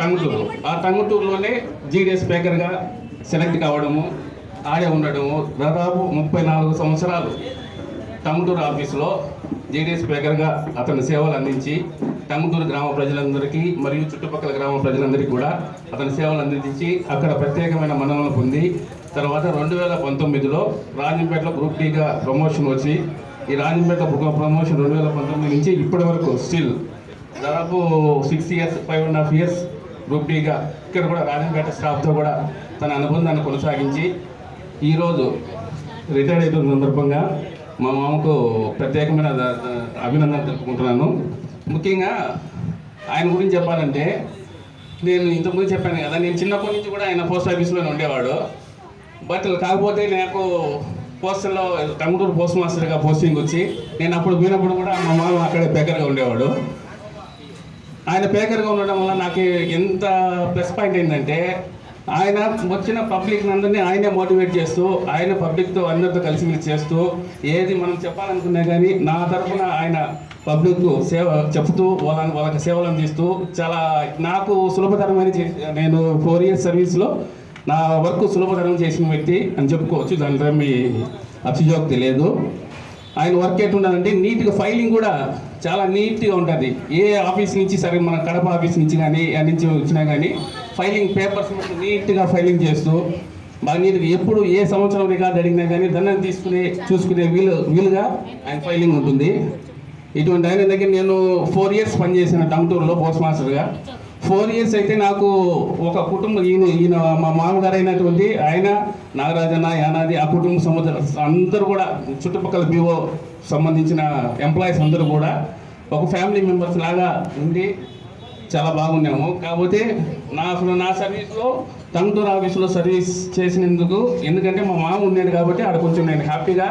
టంగుటూరు. ఆ టంగుటూరులోనే జీడీఎస్ స్పీకర్గా సెలెక్ట్ కావడము, ఆడే ఉండడము. దాదాపు 34 సంవత్సరాలు టంగుటూరు ఆఫీసులో జీడీఎస్ స్పీకర్గా అతని సేవలు అందించి టంగుటూరు గ్రామ ప్రజలందరికీ మరియు చుట్టుపక్కల గ్రామ ప్రజలందరికీ కూడా అతని సేవలు అందించి అక్కడ ప్రత్యేకమైన మన్ననలు పొంది తర్వాత 2019లో రాజంపేటలో గ్రూప్ డీగా ప్రమోషన్ వచ్చి ఈ రాజంపేట ప్రమోషన్ 2019 నుంచి ఇప్పటి వరకు స్టిల్ దాదాపు 6 ఇయర్స్ 5.5 ఇయర్స్ గ్రూప్ డీగా ఇక్కడ కూడా రాజంపేట స్టాఫ్తో కూడా తన అనుబంధాన్ని కొనసాగించి ఈరోజు రిటైర్డ్ అయిన సందర్భంగా మా మామకు ప్రత్యేకమైన అభినందన తెలుపుకుంటున్నాను. ముఖ్యంగా ఆయన గురించి చెప్పాలంటే నేను ఇంతకుముందు చెప్పాను కదా, నేను చిన్నప్పటి నుంచి కూడా ఆయన పోస్ట్ ఆఫీస్లోనే ఉండేవాడు. బట్ కాకపోతే నాకు పోస్టల్లో టంగుటూరు పోస్ట్ మాస్టర్గా పోస్టింగ్ వచ్చి నేను అప్పుడు పోయినప్పుడు కూడా మా మామ అక్కడే పేకర్గా ఉండేవాడు. ఆయన పేకర్గా ఉండడం వల్ల నాకు ఎంత ప్లస్ పాయింట్ ఏంటంటే ఆయన వచ్చిన పబ్లిక్ అందరినీ ఆయనే మోటివేట్ చేస్తూ ఆయన పబ్లిక్తో అందరితో కలిసిమెలిసి చేస్తూ ఏది మనం చెప్పాలనుకున్నా కానీ నా తరఫున ఆయన పబ్లిక్ సేవ చెప్తూ వాళ్ళకి సేవలు అందిస్తూ చాలా నాకు సులభతరమైన నేను 4 ఇయర్స్ సర్వీస్లో నా వర్క్ సులభతరం చేసిన వ్యక్తి అని చెప్పుకోవచ్చు. దాంట్లో మీ అభియోక్తి లేదు. ఆయన వర్క్ ఎట్లుంటుందంటే నీట్గా ఫైలింగ్ కూడా చాలా నీట్గా ఉంటుంది. ఏ ఆఫీస్ నుంచి సరే మన కడప ఆఫీస్ నుంచి కానీ నుంచి వచ్చినా కానీ ఫైలింగ్ పేపర్స్ నీట్గా ఫైలింగ్ చేస్తూ బాగా నీట్గా ఎప్పుడు ఏ సంవత్సరం రికార్డు అడిగినా కానీ దాన్ని చూసుకునే వీలుగా ఆయన ఫైలింగ్ ఉంటుంది. ఇటువంటి ఆయన దగ్గర నేను 4 ఇయర్స్ పనిచేసిన టంగుటూరులో పోస్ట్ మాస్టర్గా. 4 ఇయర్స్ అయితే నాకు ఒక కుటుంబం ఈయన మా మామగారు అయినటువంటి ఆయన నాగరాజన్న యానాది ఆ కుటుంబ అందరూ కూడా చుట్టుపక్కల బీఓ సంబంధించిన ఎంప్లాయీస్ అందరూ కూడా ఒక ఫ్యామిలీ మెంబర్స్ లాగా ఉండి చాలా బాగున్నాము. కాకపోతే నా సర్వీస్లో టంగుటూరు ఆఫీసులో సర్వీస్ చేసినందుకు ఎందుకంటే మా మామ ఉన్నాడు కాబట్టి ఆడ కొంచెం నేను హ్యాపీగా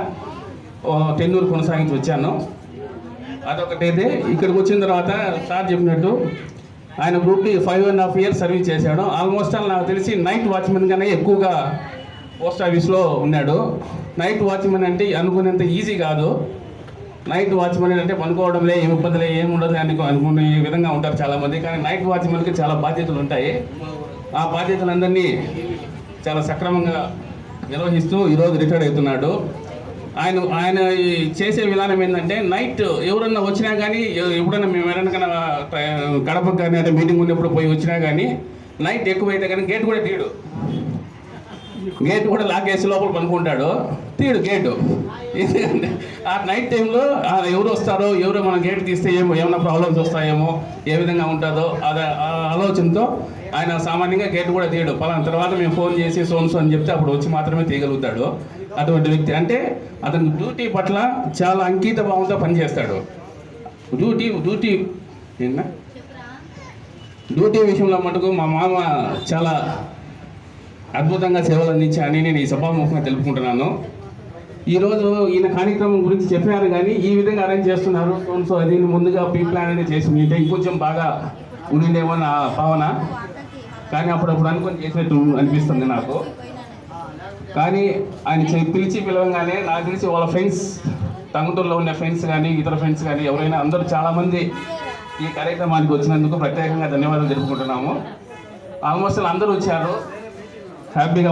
టెన్నూరు కొనసాగించి వచ్చాను. అదొకటైతే ఇక్కడికి వచ్చిన తర్వాత సార్ చెప్పినట్టు ఆయన గ్రూప్కి 5.5 ఇయర్స్ సర్వీస్ చేశాడు. ఆల్మోస్ట్ నాకు తెలిసి నైట్ వాచ్మెన్గానే ఎక్కువగా పోస్ట్ ఆఫీస్లో ఉన్నాడు. నైట్ వాచ్మెన్ అంటే అనుకునేంత ఈజీ కాదు. నైట్ వాచ్మెన్ అంటే పనుకోవడంలే ఏమి ఇబ్బందులే ఏమి ఉండదు అనుకునే విధంగా ఉంటారు చాలామంది. కానీ నైట్ వాచ్మెన్కి చాలా బాధ్యతలు ఉంటాయి. ఆ బాధ్యతలందరినీ చాలా సక్రమంగా నిర్వహిస్తూ ఈరోజు రిటైర్డ్ అవుతున్నాడు. ఆయన చేసే విధానం ఏంటంటే నైట్ ఎవరన్నా వచ్చినా కానీ ఎప్పుడన్నా మేము ఎవరైనా కడపకు కానీ అంటే మీటింగ్ ఉన్నప్పుడు పోయి వచ్చినా కానీ నైట్ ఎక్కువైతే కానీ గేట్ కూడా తీయడు. గేట్ కూడా లాకేసి లోపల పనుకుంటాడు, తీయడు గేటు. ఎందుకంటే ఆ నైట్ టైంలో ఎవరు వస్తారో ఎవరో మన గేట్ తీస్తే ఏమైనా ప్రాబ్లమ్స్ వస్తాయేమో ఏ విధంగా ఉంటుందో అదే ఆలోచనతో ఆయన సామాన్యంగా గేట్ కూడా తీయడు. పలానా తర్వాత మేము ఫోన్ చేసి సోన్సు అని చెప్తే అప్పుడు వచ్చి మాత్రమే తీయగలుగుతాడు. అటువంటి వ్యక్తి అంటే అతని డ్యూటీ పట్ల చాలా అంకిత భావంతో పనిచేస్తాడు. డ్యూటీ విషయంలో మటుకు మా మామ చాలా అద్భుతంగా సేవలు అందించాలని నేను ఈ సభాముఖంగా తెలుపుకుంటున్నాను. ఈరోజు ఈయన కార్యక్రమం గురించి చెప్పారు కానీ ఈ విధంగా అరేంజ్ చేస్తున్నారు సో అది ముందుగా ప్రీ ప్లాన్ అనేది చేసి ఉంటే ఇంకొంచెం బాగా ఉండిందేమో నా భావన. కానీ అప్పుడప్పుడు అనుకొని చేసినట్టు అనిపిస్తుంది నాకు. కానీ ఆయన పిలవంగానే నాకు తెలిసి వాళ్ళ ఫ్రెండ్స్ టంగుటూరులో ఉన్న ఫ్రెండ్స్ కానీ ఇతర ఫ్రెండ్స్ కానీ ఎవరైనా అందరూ చాలామంది ఈ కార్యక్రమానికి వచ్చినందుకు ప్రత్యేకంగా ధన్యవాదాలు తెలుపుకుంటున్నాము. ఆల్మోస్ట్ అందరూ వచ్చారు, హ్యాపీగా